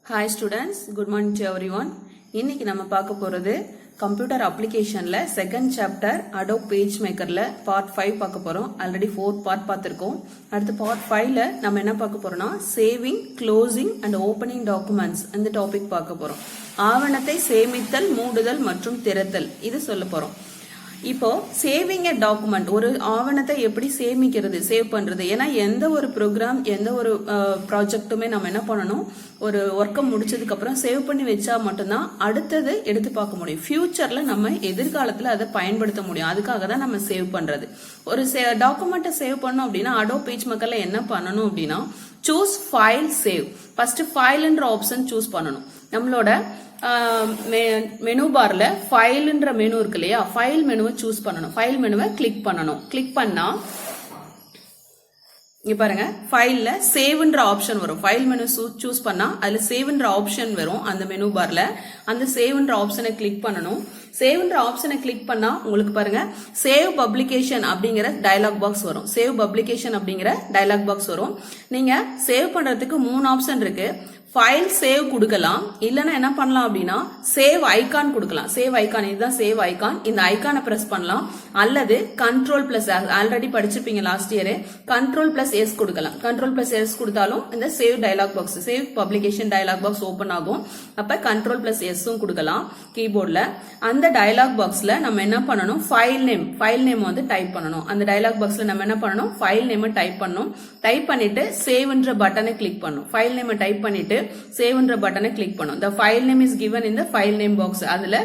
Hi students, good morning to everyone. இன்னைக்கு நம்ம பார்க்க போறது கம்ப்யூட்டர் அப்ளிகேஷன்ல செகண்ட் சாப்டர் அடோப் பேஜ் மேக்கர்ல பார்ட் 5 பார்க்க போறோம். ஆல்ரெடி 4 பார்ட் பார்த்திருக்கோம். அடுத்து பார்ட் 5ல நம்ம என்ன பார்க்க போறோம்னா saving, closing and opening documents இந்த டாபிக் பார்க்க போறோம். ஆவணத்தை சேமித்தல், மூடுதல் மற்றும் திறத்தல் இது சொல்ல போறோம். இப்போ சேவிங் எ டாக்குமெண்ட், ஒரு ஆவணத்தை எப்படி சேமிக்கிறது, சேவ் பண்றது. ஏன்னா எந்த ஒரு ப்ரோக்ராம், எந்த ஒரு ப்ராஜெக்ட்டுமே நம்ம என்ன பண்ணணும், ஒரு ஒர்க்கை முடிச்சதுக்கு அப்புறம் சேவ் பண்ணி வச்சா மட்டும்தான் அடுத்தது எடுத்து பார்க்க முடியும். ஃபியூச்சர்ல நம்ம எதிர்காலத்துல அதை பயன்படுத்த முடியும். அதுக்காக தான் நம்ம சேவ் பண்றது. ஒரு டாக்குமெண்ட்டை சேவ் பண்ணோம் அப்படின்னா அடோப் பேஜ் மேக்கர்ல என்ன பண்ணணும் அப்படின்னா சூஸ் ஃபைல், சேவ். ஃபர்ஸ்ட் ஃபைல்ன்ற ஆப்ஷன் சூஸ் பண்ணணும். நம்மளோட மெனு பார்ல ஃபைல்ன்ற மெனு இருக்கு இல்லையா, ஃபைல் மெனுவை சூஸ் பண்ணணும். ஃபைல் மெனுவை கிளிக் பண்ணணும். கிளிக் பண்ணா இங்க பாருங்க, ஃபைல்ல சேவ்ன்ற ஆப்ஷன் வரும். ஃபைல் மெனு சூஸ் பண்ணா அதுல சேவ்ன்ற ஆப்ஷன் வரும். அந்த மெனு பார்ல அந்த சேவ்ன்ற ஆப்ஷனை கிளிக் பண்ணணும். சேவ்ன்ற ஆப்ஷனை கிளிக் பண்ணா உங்களுக்கு பாருங்க சேவ் பப்ளிகேஷன் அப்படிங்கிற டயலாக் பாக்ஸ் வரும். சேவ் பப்ளிகேஷன் அப்படிங்கிற டயலாக் பாக்ஸ் வரும். நீங்க சேவ் பண்றதுக்கு 3 ஆப்ஷன் இருக்கு. ஃபைல் சேவ் கொடுக்கலாம், இல்லனா என்ன பண்ணலாம் அப்படின்னா சேவ் ஐகான் கொடுக்கலாம். சேவ் ஐகான், இதுதான் சேவ் ஐகான். இந்த ஐகானை பிரஸ் பண்ணலாம். அல்லது கண்ட்ரோல் பிளஸ், ஆல்ரெடி படிச்சிருப்பீங்க last year, control plus S கொடுக்கலாம். கண்ட்ரோல் பிளஸ் எஸ் கொடுத்தாலும் இந்த save dialog box, save publication dialog box open ஆகும். அப்ப கண்ட்ரோல் பிளஸ் எஸ்ஸும் கொடுக்கலாம் கீபோர்ட்ல. அந்த டயலாக் பாக்ஸ்ல நம்ம என்ன பண்ணணும், ஃபைல் நேம் வந்து டைப் பண்ணணும். அந்த டயலாக் பாக்ஸ்ல நம்ம என்ன பண்ணணும், ஃபைல் நேம் டைப் பண்ணணும். டைப் பண்ணிட்டு சேவ்ன்ற பட்டனை கிளிக் பண்ணணும். ஃபைல் நேம் டைப் பண்ணிட்டு சேவ்ன்ற பட்டனை கிளிக் பண்ணணும். the file name is given in the file name box, அதுல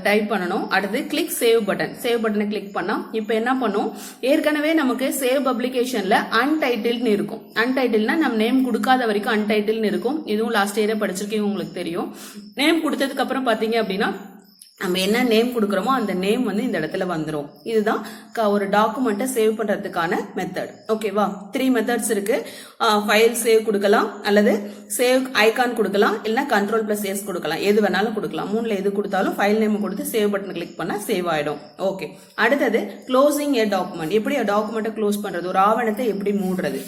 டைப் பண்ணணும். அடுத்து கிளிக் சேவ் பட்டன், சேவ் பட்டனை கிளிக் பண்ணா இப்போ என்ன பண்ணும், ஏற்கனவே நமக்கு சேவ் பப்ளிகேஷன்ல அன்டைட்டில்னு இருக்கும். அன்டைட்டில்னா நம்ம நேம் கொடுக்காத வரைக்கும் அன்டைட்டில்னு இருக்கும். இதுவும் லாஸ்ட் இயரே படிச்சிருக்கீங்க, உங்களுக்கு தெரியும். நேம் கொடுத்ததுக்கு அப்புறம் பாத்தீங்க அப்படின்னா நம்ம என்ன நேம் கொடுக்கறோமோ அந்த நேம் வந்து இந்த இடத்துல வந்துடும். இதுதான் ஒரு டாக்குமெண்ட்டை சேவ் பண்றதுக்கான மெத்தட். ஓகேவா? 3 மெத்தட்ஸ் இருக்கு. ஃபைல் சேவ் கொடுக்கலாம், அல்லது சேவ் ஐகான் கொடுக்கலாம், இல்லைன்னா கண்ட்ரோல் பிளஸ் எஸ் கொடுக்கலாம். எது வேணாலும் கொடுக்கலாம். 3ல எது கொடுத்தாலும் ஃபைல் நேம் கொடுத்து சேவ் பட்டன் கிளிக் பண்ணா சேவ் ஆயிடும். ஓகே, அடுத்தது க்ளோசிங் ஏ டாக்குமெண்ட். எப்படி டாக்குமெண்ட்டை க்ளோஸ் பண்றது, ஒரு ஆவணத்தை எப்படி மூடுறது.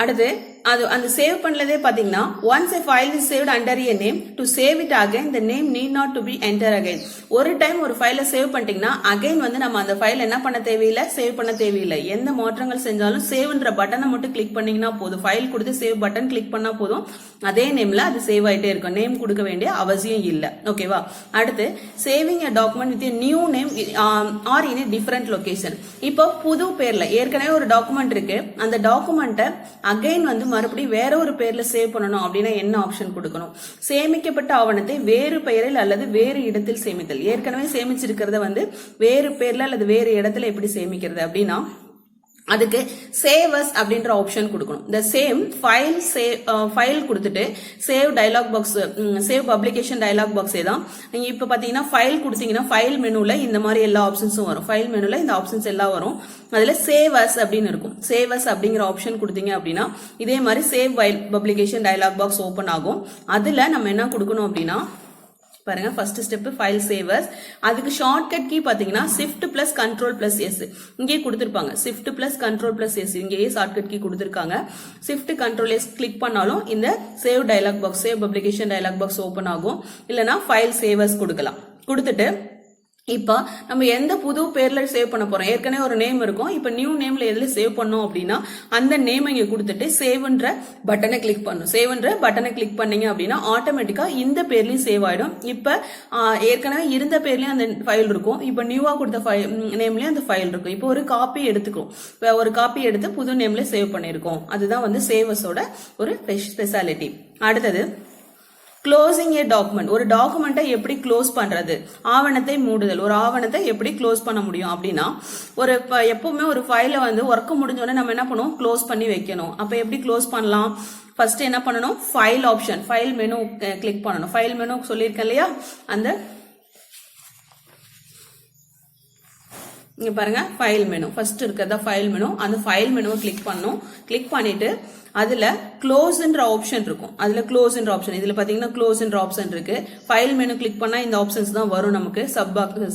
அடுத்து அது அந்த சேவ் பண்ணலதே பாத்தீங்கன்னா once a file is saved under a name, to save it again the name need not to be enter again. ஒரு டைம் ஒரு ஃபைலை சேவ் பண்ணிட்டீங்கன்னா அகைன் வந்து நம்ம அந்த ஃபைல் என்ன பண்ண தேவையில்லை, சேவ் பண்ண தேவையில்லை. எந்த மாற்றங்கள் செஞ்சாலும் சேவ்ன்ற பட்டனை மட்டும் கிளிக் பண்ணீங்கன்னா போதும். ஃபைல் கொடுத்து சேவ் பட்டன் கிளிக் பண்ணா போதும், அதே நேம்ல அது சேவ் ஆயிட்டே இருக்கும். நேம் கொடுக்க வேண்டிய அவசியம் இல்லை. ஓகேவா? அடுத்து saving a document with a new name or in a different location. இப்போ புது பேர்ல ஏற்கனவே ஒரு டாக்குமெண்ட் இருக்கு, அந்த டாக்குமெண்ட்டை அகைன் வந்து மறுபடியும் வேற ஒரு பேர்ல சேவ் பண்ணணும் அப்படின்னா என்ன ஆப்ஷன் கொடுக்கணும், சேமிக்கப்பட்ட ஆவணத்தை வேறு பெயரில் அல்லது வேறு இடத்தில் சேமித்தல். ஏற்கனவே சேமிச்சிருக்கிறத வந்து வேறு பேர்ல அல்லது வேறு இடத்துல எப்படி சேமிக்கிறது அப்படின்னா அதுக்கு சேவ் அஸ் அப்படின்ற ஆப்ஷன் கொடுக்கணும். இந்த சேம் ஃபைல் கொடுத்துட்டு save dialog box, save publication dialog பாக்ஸே தான். நீங்க இப்ப பாத்தீங்கன்னா ஃபைல் கொடுத்தீங்கன்னா ஃபைல் மெனுல இந்த மாதிரி எல்லா ஆப்ஷன்ஸும் வரும். ஃபைல் மெனுல இந்த ஆப்ஷன்ஸ் எல்லாம் வரும். அதுல சேவ் அஸ் அப்படின்னு இருக்கும். சேவ் அஸ் அப்படிங்கிற ஆப்ஷன் கொடுத்தீங்க அப்படின்னா இதே மாதிரி save publication dialog box open ஆகும். அதுல நம்ம என்ன கொடுக்கணும் அப்படின்னா பாருங்க, ஃபர்ஸ்ட் ஸ்டெப் ஃபைல் சேவர்ஸ். அதுக்கு ஷார்ட்கட் கீ பாத்தீங்கன்னா shift plus control plus s இங்கே கொடுத்திருப்பாங்க. shift plus control plus s இங்கேயே ஷார்ட்கட் கீ கொடுத்திருக்காங்க. shift control s கிளிக் பண்ணாலும் இந்த save dialog box, save publication dialog box open ஆகும். இல்லனா ஃபைல் சேவர்ஸ் கொடுக்கலாம். கொடுத்துட்டு இப்ப நம்ம எந்த புது பேர்ல சேவ் பண்ண போறோம், ஏற்கனவே ஒரு நேம் இருக்கும், இப்ப நியூ நேம்ல எதுல சேவ் பண்ணோம் அப்படின்னா அந்த நேம் இங்க கொடுத்துட்டு சேவ்ன்ற பட்டனை கிளிக் பண்ணும். சேவ்ன்ற பட்டனை கிளிக் பண்ணீங்க அப்படின்னா ஆட்டோமேட்டிக்கா இந்த பேர்லயும் சேவ் ஆயிடும். இப்ப ஏற்கனவே இருந்த பேர்லயும் அந்த ஃபைல் இருக்கும், இப்ப நியூவா கொடுத்த நேம்லயும் அந்த ஃபைல் இருக்கும். இப்போ ஒரு காப்பி எடுத்துக்கிறோம், ஒரு காப்பி எடுத்து புது நேம்ல சேவ் பண்ணிருக்கோம். அதுதான் வந்து சேவர்ஸோட ஒரு ஸ்பெஷாலிட்டி. அடுத்தது க்ளோசிங் ஏ டாக்குமெண்ட். ஒரு டாக்குமெண்ட்டை எப்படி க்ளோஸ் பண்றது, ஆவணத்தை மூடுதல். ஒரு ஆவணத்தை எப்படி க்ளோஸ் பண்ண முடியும் அப்படின்னா ஒரு எப்பவுமே ஒரு ஃபைலை வந்து ஒர்க் முடிஞ்சோடனே நம்ம என்ன பண்ணுவோம், க்ளோஸ் பண்ணி வைக்கணும். அப்ப எப்படி க்ளோஸ் பண்ணலாம், ஃபர்ஸ்ட் என்ன பண்ணணும், file option, file menu click பண்ணணும். ஃபைல் மெனு சொல்லியிருக்கேன் இல்லையா, அந்த இங்க பாருங்க ஃபைல் மெனு ஃபர்ஸ்ட் இருக்கிறதா ஃபைல் மெனு. அந்த ஃபைல் மெனுவை கிளிக் பண்ணணும். கிளிக் பண்ணிட்டு அதுல க்ளோஸ்ன்ற ஆப்ஷன் இருக்கும். அதுல க்ளோஸ்ன்ற ஆப்ஷன் இதுல பாத்தீங்கன்னா க்ளோஸ்ன்ற ஆப்ஷன் இருக்கு. ஃபைல் மெனு கிளிக் பண்ணா இந்த ஆப்ஷன்ஸ் தான் வரும் நமக்கு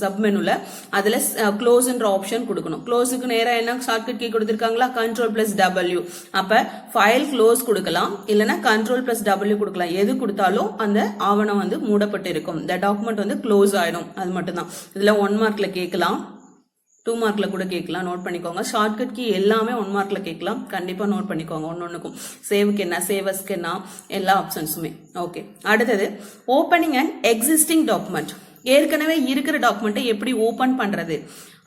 சப் மெனுல. அதுல க்ளோஸ்ன்ற ஆப்ஷன் கொடுக்கணும். க்ளோஸுக்கு நேரா என்ன ஷார்ட்கட் கீ கொடுத்திருக்காங்களா Ctrl+W. அப்ப ஃபைல் க்ளோஸ் கொடுக்கலாம், இல்லனா Ctrl+W கொடுக்கலாம். எது கொடுத்தாலும் அந்த ஆவணம் வந்து மூடப்பட்டு இருக்கும். இந்த டாக்குமெண்ட் வந்து க்ளோஸ் ஆயிடும். அது மட்டும் தான். இதுல 1 மார்க்ல கேட்கலாம், 2 மார்க்ல கூட கேட்கலாம். நோட் பண்ணிக்கோங்க. ஷார்ட்கட் கீ எல்லாமே 1 மார்க்ல கேட்கலாம். கண்டிப்பா நோட் பண்ணிக்கோங்க. ஒன்னொன்னுக்கும் சேவுக்கு என்ன, சேவஸ்க்கு என்ன, எல்லா ஆப்ஷன்ஸுமே. ஓகே, அடுத்தது ஓப்பனிங் அண்ட் எக்ஸிஸ்டிங் டாக்குமெண்ட். ஏற்கனவே இருக்கிற டாக்குமெண்ட்டை எப்படி ஓபன் பண்றது,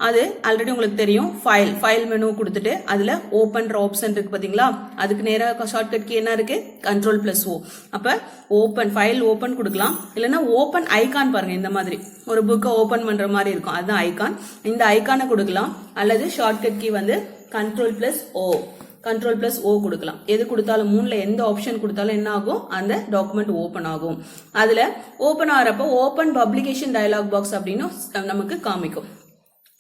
அது ஆல்ரெடி உங்களுக்கு தெரியும். ஃபைல் மெனு கொடுத்துட்டு அதுல ஓபன் ஆப்ஷன் இருக்கு பாத்தீங்களா, அதுக்கு நேராக ஷார்ட்கட் கீ என்ன இருக்கு Ctrl+O. அப்ப ஓபன் ஃபைல் ஓபன் கொடுக்கலாம், இல்லைன்னா ஓபன் ஐகான் பாருங்க. இந்த மாதிரி ஒரு புக்கை ஓபன் பண்ற மாதிரி இருக்கும், அதுதான் ஐகான். இந்த ஐகானை கொடுக்கலாம், அல்லது ஷார்ட்கட் கீ வந்து Ctrl+O கொடுக்கலாம். எது கொடுத்தாலும் 3ல எந்த ஆப்ஷன் கொடுத்தாலும் என்ன ஆகும், அந்த டாக்குமெண்ட் ஓபன் ஆகும். அதுல ஓபன் ஆகிறப்ப ஓபன் பப்ளிகேஷன் டயலாக் பாக்ஸ் அப்படின்னு நமக்கு காமிக்கும்.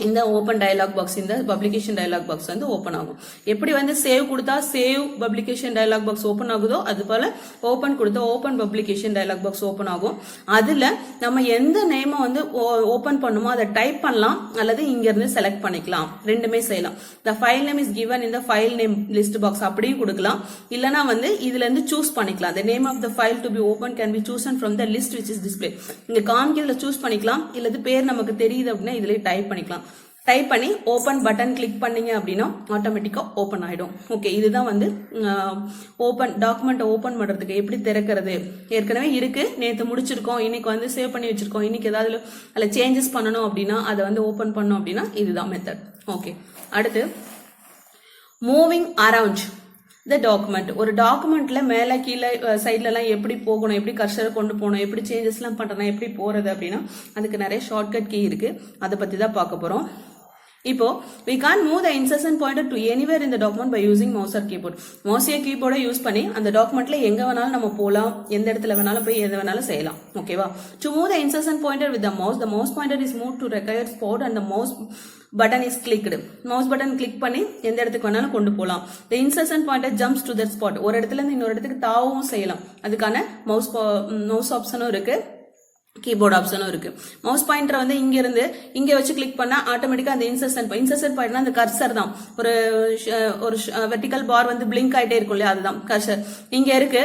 இந்த ஓபன் டயலாக் பாக்ஸ், இந்த பப்ளிகேஷன் டயலாக் பாக்ஸ் வந்து ஓபன் ஆகும். எப்படி வந்து சேவ் கொடுத்தா save publication dialog box open ஆகுதோ, அது போல ஓபன் கொடுத்தா open publication dialog box open ஆகும். அதுல நம்ம எந்த நேமை வந்து ஓபன் பண்ணுமோ அதை டைப் பண்ணலாம், அல்லது இங்க இருந்து செலக்ட் பண்ணிக்கலாம். ரெண்டுமே செய்யலாம். the file name is given in the file name list box அப்படியும் கொடுக்கலாம், இல்லனா வந்து இதுல இருந்து சூஸ் பண்ணிக்கலாம். the name of the file to be opened can be chosen from the list which is displayed. இங்க காமிக்கிறதுல சூஸ் பண்ணிக்கலாம், இல்லது பேர் நமக்கு தெரியுது அப்படின்னா இதுல டைப் பண்ணிக்கலாம். டைப் பண்ணி ஓபன் பட்டன் கிளிக் பண்ணீங்க அப்படின்னா ஆட்டோமேட்டிக்கா ஓபன் ஆயிடும். ஓகே, இதுதான் வந்து ஓபன் டாக்குமெண்ட் ஓபன் பண்றதுக்கு எப்படி திறக்கிறது. ஏற்கனவே இருக்கு, நேத்து முடிச்சிருக்கோம், இன்னைக்கு வந்து சேவ் பண்ணி வச்சிருக்கோம். இன்னைக்கு ஏதாவது அதுல சேஞ்சஸ் பண்ணணும் அப்படின்னா அதை வந்து ஓபன் பண்ணணும் அப்படின்னா இதுதான் மெத்தட். ஓகே, அடுத்து மூவிங் அரவுண்ட் த டாக்குமெண்ட். ஒரு டாக்குமெண்ட்ல மேல கீழே சைட்ல எல்லாம் எப்படி போகணும், எப்படி கர்சரை கொண்டு போகணும், எப்படி சேஞ்சஸ் எல்லாம் பண்றோம், எப்படி போறது அப்படின்னா அதுக்கு நிறைய ஷார்ட்கட் கீ இருக்கு. அதை பத்தி தான் பார்க்க போறோம். இப்போ we can't move the insertion pointer to anywhere in the document by using mouse or keyboard. mouse or keyboard use பண்ணி அந்த டாக்குமெண்ட்ல எங்க வேணாலும் நம்ம போலாம், எந்த இடத்துல வேணாலும் போய் எதை வேணாலும் செய்யலாம். ஓகேவா? to move the insertion pointer with the mouse pointer is moved to required spot and the mouse button is clicked. mouse button click பண்ணி எந்த இடத்துக்கு வேணாலும் கொண்டு போலாம். the insertion pointer jumps to that spot. ஒரு இடத்துல இருந்து இன்னொரு இடத்துக்கு தாவவும் செய்யலாம். அதுக்கான மவுஸ் ஆப்ஷனும் இருக்கு, கீபோர்ட் ஆப்ஷனும் இருக்கு. மவுஸ் பாயிண்டர் வந்து இங்க இருந்து இங்க வச்சு கிளிக் பண்ணா ஆட்டோமேட்டிக்கா அந்த இன்சர்ஷன் பாயிண்ட்னா அந்த கர்சர் தான். ஒரு வெர்டிகல் பார் வந்து பிளிங்க் ஆயிட்டே இருக்கும் இல்லையா, அதுதான் கர்சர். இங்க இருக்கு,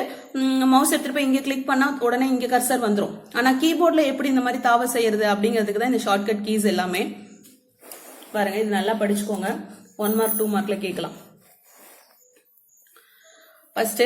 மவுஸ் எடுத்துட்டு போய் இங்க கிளிக் பண்ணா உடனே இங்க கர்சர் வந்துரும். ஆனா கீபோர்ட்ல எப்படி இந்த மாதிரி தாவ செய்யறது அப்படிங்கிறதுக்கு தான் இந்த ஷார்ட்கட் கீஸ் எல்லாமே. பாருங்க, இது நல்லா படிச்சுக்கோங்க. 1 மார்க் 2 மார்க்ல கேட்கலாம். ஃபர்ஸ்ட்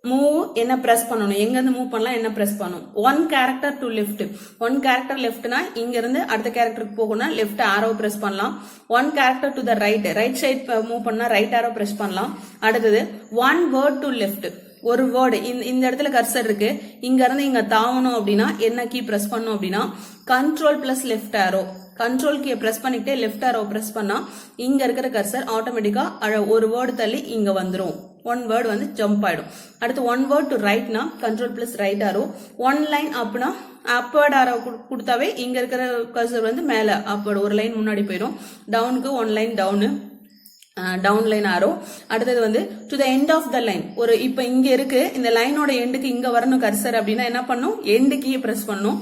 மூவ் என்ன பிரஸ் பண்ணணும், எங்க இருந்து மூவ் பண்ணலாம், என்ன பிரஸ் பண்ணணும். 1 கேரக்டர் டு லெஃப்ட். 1 கேரக்டர் லெஃப்ட்னா இங்க இருந்து அடுத்த கேரக்டருக்கு போகணும்னா லெஃப்ட் ஆரோ பிரஸ் பண்ணலாம். 1 character to the right side move பண்ணா ரைட் ஆரோ பிரஸ் பண்ணலாம். அடுத்தது 1 வேர்ட் டு லெஃப்ட். ஒரு வேர்டு இந்த இடத்துல கர்சர் இருக்கு, இங்க இருந்து இங்க தாவணும் அப்படின்னா என்ன கீ பிரஸ் பண்ணணும் அப்படின்னா Ctrl+ லெஃப்ட் ஆரோ. கண்ட்ரோல் கீயை பிரஸ் பண்ணிக்கிட்டே லெஃப்ட் ஆரோ பிரஸ் பண்ணா இங்க இருக்கிற கர்சர் ஆட்டோமேட்டிக்கா ஒரு வேர்டு தள்ளி இங்க வந்துரும். 1 வேர்டு வந்து ஜம்ப் ஆயிடும். அடுத்து 1 வேர்ட் டு ரைட்னா Ctrl+ ரைட் ஆரோ. 1 லைன் அப்னா அப்வர்ட் ஆரோ கொடுத்தாவே இங்க இருக்கிற கர்சர் வந்து மேல அப்வர்ட் ஒரு லைன் முன்னாடி போயிடும். டவுனுக்கு 1 லைன் டவுன் லைன் ஆரோ. அடுத்தது வந்து to the end of the line. ஒரு இப்ப இங்க இருக்கு, இந்த லைனோட எண்டுக்கு இங்க வரணும் கர்சர் அப்படின்னா என்ன பண்ணும், எண்டு கீயை பிரஸ் பண்ணும்.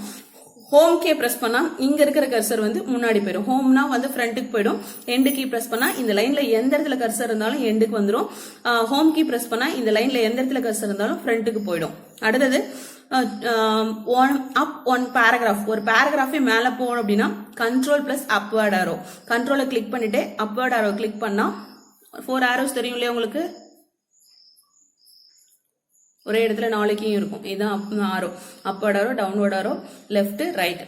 ஹோம் கீ பிரஸ் பண்ணா இங்க இருக்கிற கர்சர் வந்து முன்னாடி போயிடும். ஹோம்னா வந்து ஃப்ரண்ட்டுக்கு போயிடும். எண்டு கீ பிரஸ் பண்ணா இந்த லைன்ல எந்த இடத்துல கர்சர் இருந்தாலும் எண்டுக்கு வந்துடும். ஹோம் கீ பிரஸ் பண்ணா இந்த லைன்ல எந்த இடத்துல கர்சர் இருந்தாலும் ஃப்ரண்ட்டுக்கு போயிடும். அடுத்தது ஒன் பேராகிராஃப். ஒரு பேராகிராஃபே மேல போகணும் அப்படின்னா Ctrl+ அப்வர்ட் ஆரோ. கண்ட்ரோலை கிளிக் பண்ணிட்டு அப்வர்ட் ஆரோ கிளிக் பண்ணா 4 ஆரோஸ் தெரியும் இல்லையா உங்களுக்கு, ஒரே இடத்துல 4 கீயும் இருக்கும். இதுதான் arrow. Upward arrow, downward arrow, left, right.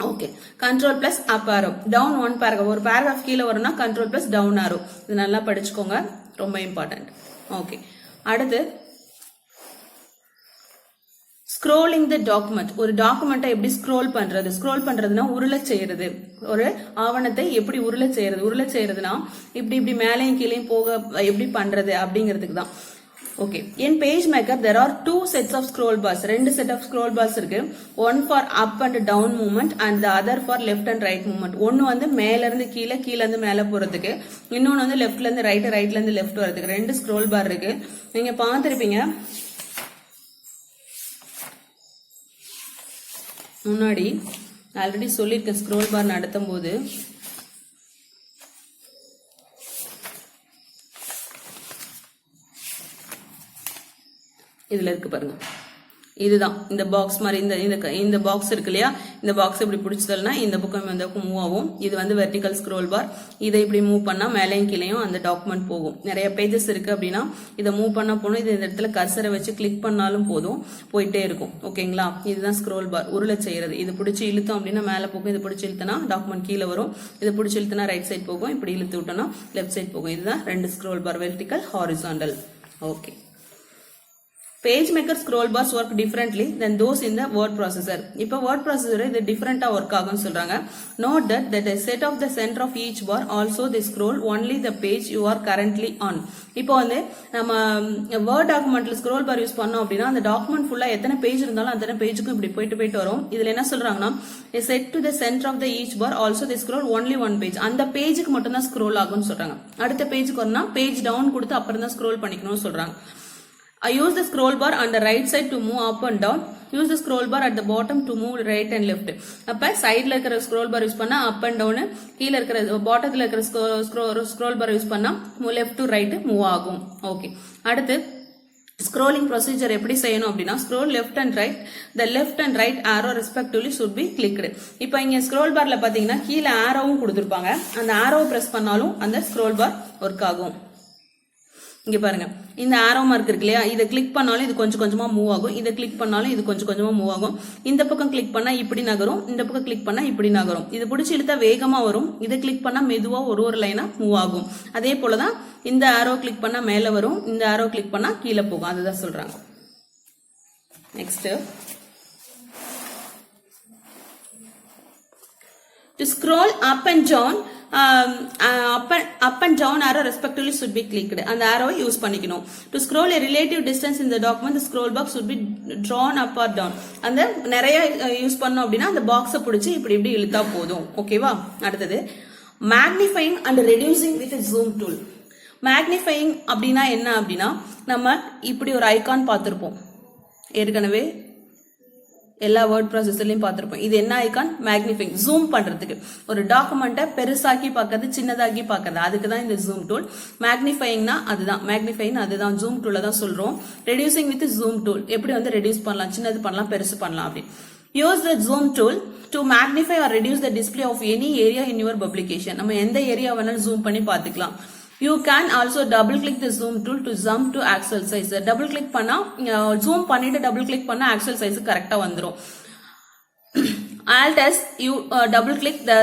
Okay, Ctrl+ up arrow. Down 1 paragraph. ஒரு பேராகிராஃப் கீழே வரும்னா Ctrl+ டவுன் ஆரோ. இது நல்லா படிச்சுக்கோங்க, ரொம்ப இம்பார்ட்டன்ட். ஓகே, அடுத்து ஸ்க்ரோலிங் த டாக்குமெண்ட். ஒரு டாக்குமெண்ட்டை எப்படி ஸ்க்ரோல் பண்றது. ஸ்க்ரோல் பண்றதுன்னா உருளை செய்யறது. ஒரு ஆவணத்தை எப்படி உருளை செய்யறதுனா இப்படி மேலையும் கீழையும் போக எப்படி பண்றது அப்படிங்கிறதுக்கு தான். Okay, in PageMaker there are two sets of scroll bars. ரெண்டு set of scroll bars இருக்கு. One for up and down movement and the other for left and right movement. ஒன்னு வந்து மேல இருந்து கீழ கீழ இருந்து மேல போறதுக்கு, இன்னொன்னு வந்து லெஃப்ட்ல இருந்து ரைட் ரைட்ல இருந்து லெஃப்ட் வரதுக்கு ரெண்டு scroll bar இருக்கு. நீங்க பார்த்திருப்பீங்க முன்னாடி ஆல்ரெடி சொல்லிருக்கேன் scroll bar நடத்தும் போது. இதுல இருக்கு பாருங்க, இதுதான் இந்த பாக்ஸ் மாதிரி இந்த பாக்ஸ் இருக்கு இல்லையா, இந்த பாக்ஸ் இப்படி பிடிச்சதுன்னா இந்த பக்கம் இந்த பக்கம் மூவ் ஆகும். இது வந்து வெர்டிகல் ஸ்க்ரோல் பார். இதை இப்படி மூவ் பண்ணா மேலையும் கீழையும் அந்த டாக்குமெண்ட் போகும். நிறைய பேஜஸ் இருக்கு அப்படின்னா இதை மூவ் பண்ணா போகணும். இது இந்த இடத்துல கர்சரை வச்சு கிளிக் பண்ணாலும் போதும், போயிட்டே இருக்கும். ஓகேங்களா, இதுதான் ஸ்க்ரோல் பார், உருளை செய்யறது. இது பிடிச்சி இழுத்தோம் அப்படின்னா மேலே போகும், இது பிடிச்சி இழுத்தனா டாக்குமெண்ட் கீழே வரும், இது பிடிச்சி இழுத்தனா ரைட் சைட் போகும், இப்படி இழுத்து விட்டோம்னா லெஃப்ட் சைட் போகும். இதுதான் ரெண்டு scroll bar, vertical horizontal. Okay, PageMaker scroll bars work differently than those in the word processor. இப்போ word processor இது different-ஆ work ஆகும்னு சொல்றாங்க. Note that the set of the center of each bar also they scroll only the page you are currently on. இப்போ வந்து நம்ம word documentல scroll bar use பண்ணோம் அப்படின்னா அந்த டாக்குமெண்ட் ஃபுல்லா எத்தனை பேஜ் இருந்தாலும் அத்தனை பேஜுக்கும் இப்படி போயிட்டு வரும். இதுல என்ன சொல்றாங்கன்னா set to the center of the each bar also they scroll only one page. அந்த பேஜுக்கு மட்டும் தான் scroll ஆகும்னு சொல்றாங்க. அடுத்த பேஜுக்கு வரணும்னா பேஜ் டவுன் கொடுத்து அப்புறம் தான் scroll பண்ணிக்கணும்னு சொல்றாங்க. I use the scroll bar on the right side to move up and down. Use the scroll bar at the bottom to move right and left. அப்ப சைடுல இருக்கிற scroll bar யூஸ் பண்ணா up and down, கீழ இருக்கிற பாட்டத்துல இருக்கிற scroll bar use பண்ணா left to right move ஆகும். Okay, அடுத்து ஸ்க்ரோலிங் ப்ரொசீஜர் எப்படி செய்யணும் அப்படின்னா scroll left and right, the left and right arrow respectively should be clicked. இப்போ இங்க scroll barல பாத்தீங்கன்னா கீழ arrowவும் கொடுத்திருப்பாங்க. அந்த arrow பிரஸ் பண்ணாலும் அந்த scroll bar ஒர்க் ஆகும். இங்க பாருங்க, இந்த ஆரோ மார்க் இருக்கு இல்லையா, இதை கிளிக் பண்ணாலும் இது கொஞ்சம் கொஞ்சமா மூவ் ஆகும், இதை கிளிக் பண்ணாலும் இது கொஞ்சம் கொஞ்சமா மூவ் ஆகும். இந்த பக்கம் கிளிக் பண்ணா இப்படி நகரும், இந்த பக்கம் கிளிக் பண்ணா இப்படி நகரும். இது பிடிச்சி இழுத்தா வேகமா வரும், இதை கிளிக் பண்ணா மெதுவா ஒரு லைனா மூவ் ஆகும். அதே போலதான் இந்த ஆரோ கிளிக் பண்ணா மேல வரும், இந்த ஆரோ கிளிக் பண்ணா கீழே போகும். அதுதான் சொல்றாங்க. Next, to scroll up and down, up and down arrow respectively should be clicked. அந்த arrow யூஸ் பண்ணிக்கணும். To scroll a relative distance in the document, the scroll box should be drawn up or down. அந்த நிறைய use பண்ணோம் அப்படின்னா அந்த பாக்ஸை பிடிச்சி இப்படி இப்படி இழுத்தா போதும். ஓகேவா, அடுத்தது magnifying and reducing with zoom tool. Magnifying அப்படின்னா என்ன அப்படின்னா, நம்ம இப்படி ஒரு ஐகான் பார்த்திருப்போம் ஏற்கனவே எல்லா வேர்ட் ப்ராசஸர்லயும் பார்த்திருப்போம். இது என்ன ஐகான்? மேக்னிஃபைங், ஜூம் பண்றதுக்கு. ஒரு டாக்குமெண்ட்டை பெருசாக்கி பார்க்கறது, சின்னதாக்கி பார்க்கறது, அதுக்கு தான் இந்த ஜூம் டூல். மேக்னிஃபைங்னா அதுதான், மேக்னிஃபைங் அதுதான், ஜூம் டூல தான் சொல்றோம். ரெடியூசிங் வித் ஜூம் டூல், எப்படி வந்து ரெடியூஸ் பண்ணலாம், சின்னது பண்ணலாம், பெருசு பண்ணலாம் அப்படி. Use the zoom tool to magnify or reduce the display of any area in your publication. நம்ம எந்த ஏரியா வேணாலும் ஜூம் பண்ணி பார்த்துக்கலாம். You can also double click the zoom tool to jump to actual size. Double click பண்ணா zoom பண்ணிட்டு double click பண்ணா actual size கரெக்டா வந்துரும். Alt as you double click the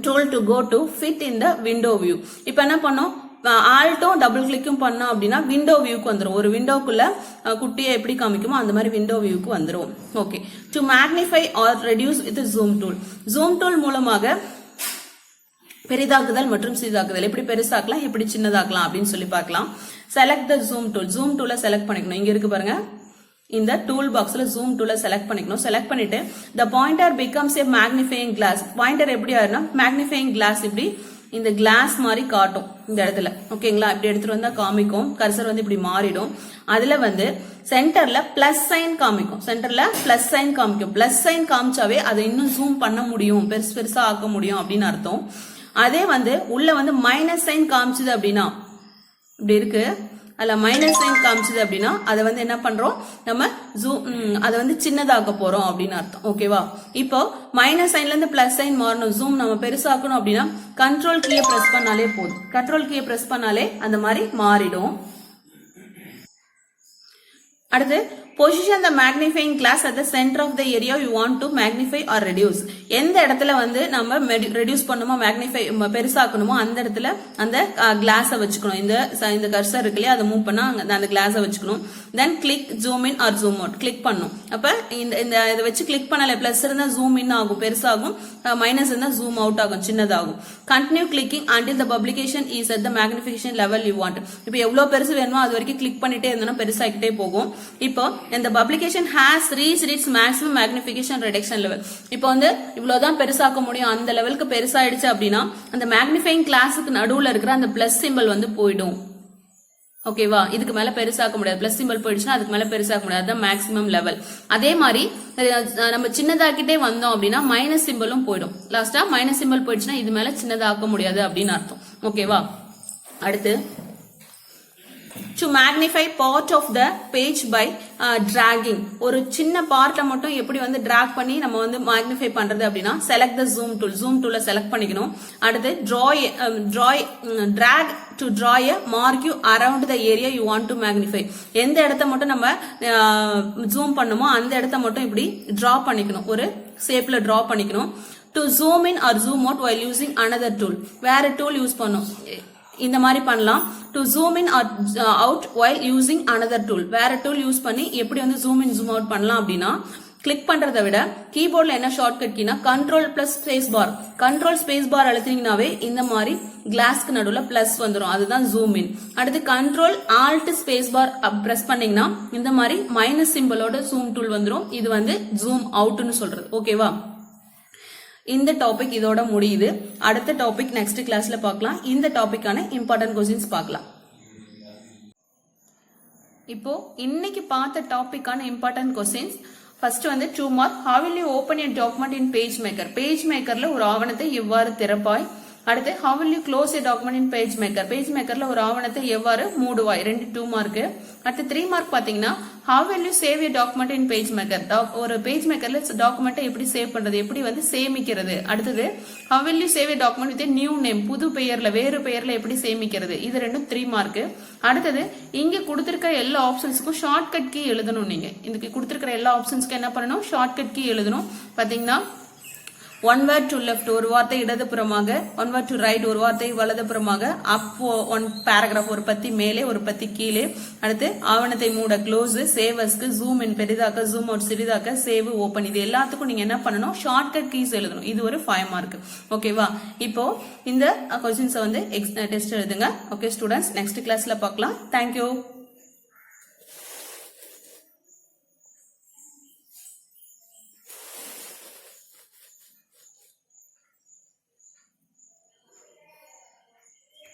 tool to go to fit in the window view. இப்போ என்ன பண்ணோம், ஆல்ட்டும் double கிளிக்கும் பண்ணோம் அப்படின்னா விண்டோ வியூக்கு வந்துடும். ஒரு விண்டோக்குள்ள குட்டியை எப்படி காமிக்குமோ அந்த மாதிரி விண்டோ வியூக்கு வந்துடும். Okay, to magnify or reduce with zoom tool. Zoom tool மூலமாக பெரிதாக்குதல் மற்றும் சிறிதாக்குதல், எப்படி பெருசாக்கலாம் எப்படி சின்னதாக்கலாம் அப்படின்னு சொல்லி பார்க்கலாம். Select the zoom tool. Zoom டூலை செலக்ட் பண்ணிக்கணும். இங்க இருக்கு பாருங்க, இந்த டூல் பாக்ஸ்ல ஜூம் டூலை செலக்ட் பண்ணிக்கணும். செலக்ட் பண்ணிட்டு the pointer becomes a magnifying glass. Pointer எப்படி ஆயிரும்னா மேக்னிஃபையிங் கிளாஸ், இப்படி இந்த கிளாஸ் மாதிரி காட்டும் இந்த இடத்துல. ஓகேங்களா, இப்படி எடுத்துட்டு வந்தா காமிக்கும். கர்சர் வந்து இப்படி மாறிடும். அதுல வந்து சென்டர்ல பிளஸ் சைன் காமிக்கும். சென்டர்ல பிளஸ் சைன் காமிக்கும். பிளஸ் சைன் காமிச்சாவே அதை இன்னும் ஜூம் பண்ண முடியும், பெருசா ஆக்க முடியும் அப்படின்னு அர்த்தம். அதே வந்து உள்ள வந்து மைனஸ் சைன் காமிச்சது அப்படின்னா, இப்படி இருக்கு அதுல மைனஸ் சைன் காமிச்சது அப்படின்னா அதை வந்து என்ன பண்றோம், நம்ம அதை வந்து சின்னதாக்க போறோம் அப்படின்னு அர்த்தம். ஓகேவா, இப்போ மைனஸ் சைன்ல இருந்து பிளஸ் சைன் மாறணும், ஜூம் நம்ம பெருசாக்கணும் அப்படின்னா கண்ட்ரோல் கீயை பிரஸ் பண்ணாலே போதும். கண்ட்ரோல் கீயை பிரஸ் பண்ணாலே அந்த மாதிரி மாறிடும். அடுத்து position the magnifying glass at the centre of the area you want to magnify or reduce. எந்த இடத்துல வந்து நம்ம ரெடியூஸ் பண்ணுமோ மேக்னிஃபை பெருசாக்கணுமோ அந்த இடத்துல அந்த கிளாஸை வச்சுக்கணும். இந்த கர்சர் இருக்கு இல்லையா, அதை மூவ் பண்ணா அந்த கிளாஸை வச்சுக்கணும். Then click zoom in or zoom out click பண்ணும். அப்ப இந்த இதை வச்சு கிளிக் பண்ணல, பிளஸ் இருந்தா ஜூம் இன் ஆகும் பெருசாகும், மைனஸ் இருந்தா ஜூம் அவுட் ஆகும் சின்னதாகும். Continue clicking until the publication is at the magnification level you want. இப்போ எவ்வளவு பெருசு வேணுமோ அது வரைக்கும் கிளிக் பண்ணிட்டே இருந்தோம்னா பெருசாகிட்டே போகும். இப்போ இந்த publication has reached its maximum magnification reduction level. இப்போ வந்து இவ்வளவுதான் பெருசாக்க முடியும், அந்த லெவலுக்கு பெருசாயிடுச்சு அப்படின்னா அந்த மேக்னிஃபைங் கிளாஸுக்கு நடுவுல இருக்கிற அந்த பிளஸ் சிம்பிள் வந்து போயிடும். ஓகேவா, இதுக்கு மேல பெருசாக்க முடியாது. பிளஸ் சிம்பிள் போயிடுச்சுன்னா அதுக்கு மேல பெருசாக்க முடியாது, அதுதான் மேக்ஸிமம் லெவல். அதே மாதிரி நம்ம சின்னதாக்கிட்டே வந்தோம் அப்படின்னா மைனஸ் சிம்பிளும் போயிடும். லாஸ்டா மைனஸ் சிம்பிள் போயிடுச்சுன்னா இது மேல சின்னதாக்க முடியாது அப்படின்னு அர்த்தம். ஓகேவா, அடுத்து to magnify part of the page by dragging. ஒரு சின்ன பார்ட்ட மட்டும் எப்படி வந்து drag பண்ணி நம்ம வந்து magnify பண்றது அப்படின்னா select the zoom tool select பண்ணிக்கணும். அடுத்து drag to draw a mark you around the area you want to magnify. எந்த இடத்தை மட்டும் நம்ம zoom பண்ணுமோ அந்த இடத்தை மட்டும் இப்படி draw பண்ணிக்கணும், ஒரு ஷேப்ல draw பண்ணிக்கணும். to zoom in or zoom out while using another tool. வேற டூல் யூஸ் பண்ணும், இந்த மாதிரி பண்ணலாம். to zoom in or out while using another tool. வேற டூல் யூஸ் பண்ணி எப்படி வந்து zoom in zoom out பண்ணலாம் அப்படின்னா, கிளிக் பண்றதை விட கீபோர்ட்ல என்ன ஷார்ட்கட் கீனா control plus space bar. Control space bar அழுத்தினீங்கனாவே இந்த மாதிரி கிளாஸ்க்கு நடுவுல பிளஸ் வந்துடும், அதுதான் ஜூம் இன். அடுத்து control alt space bar press பண்ணீங்கன்னா இந்த மாதிரி மைனஸ் சிம்பிளோட ஜூம் டூல் வந்துடும். இது வந்து ஜூம் அவுட்னு சொல்றது. ஓகேவா, இந்த டாபிக் இதோட முடியுது. அடுத்த டாபிக் நெக்ஸ்ட் கிளாஸ்ல பார்க்கலாம். இந்த டாபிக்கான இம்பார்ட்டன்ட் கொஸ்டின்ஸ் பார்க்கலாம். இப்போ இன்னைக்கு பார்த்த டாபிக்கான இம்பார்ட்டன்ட் கொஸ்டின்ஸ். ஃபர்ஸ்ட் வந்து 2 mark. how will you open a document in page maker? Page மேக்கர்ல ஒரு ஆவணத்தை எவ்வாறு திறப்பாய்? அடுத்து how will you close a document in page maker? Page மேக்கர்ல ஒரு ஆவணத்தை எவ்வாறு மூடுவாய்? 2 மார்க். அடுத்து 3 மார்க் பாத்தீங்கன்னா how will you save a document in page maker? ஒரு பேஜ் மேக்கர்ல டாக்குமெண்ட்டை எப்படி சேவ் பண்றது, எப்படி வந்து சேமிக்கிறது. அடுத்தது how will you save a document with a new name? புது பெயர்ல வேறு பெயர்ல எப்படி சேமிக்கிறது. இது 3 மார்க். அடுத்தது இங்க கொடுத்திருக்கிற எல்லா ஆப்ஷன்ஸ்க்கும் ஷார்ட்கட் கீ எழுதணும். நீங்க இதுக்கு கொடுத்திருக்கிற எல்லா ஆப்ஷன்ஸ்க்கு என்ன பண்ணணும், ஷார்ட்கட் கீ எழுதணும். பாத்தீங்கன்னா one word to left ஒரு வார்த்தை இடதுபுறமாக, one word to right ஒரு வார்த்தை வலதுபுறமாக, up one paragraph ஒரு பத்தி மேலே ஒரு பத்தி கீழே. அடுத்து ஆவணத்தை மூட க்ளோஸ், சேவ் அஸ்க்கு, ஜூம் இன் பெரிதாக்க, ஜூம் அவுட் சிறிதாக்க, சேவ் ஓபன். இது எல்லாத்துக்கும் நீங்க என்ன பண்ணணும், ஷார்ட்கட் கீஸ் எழுதணும். இது ஒரு 5 மார்க். ஓகேவா, இப்போ இந்த கொஸ்டின்ஸ் வந்து டெஸ்ட் எழுதுங்க. ஓகே ஸ்டூடெண்ட்ஸ், நெக்ஸ்ட் கிளாஸ்ல பார்க்கலாம். தேங்க்யூ.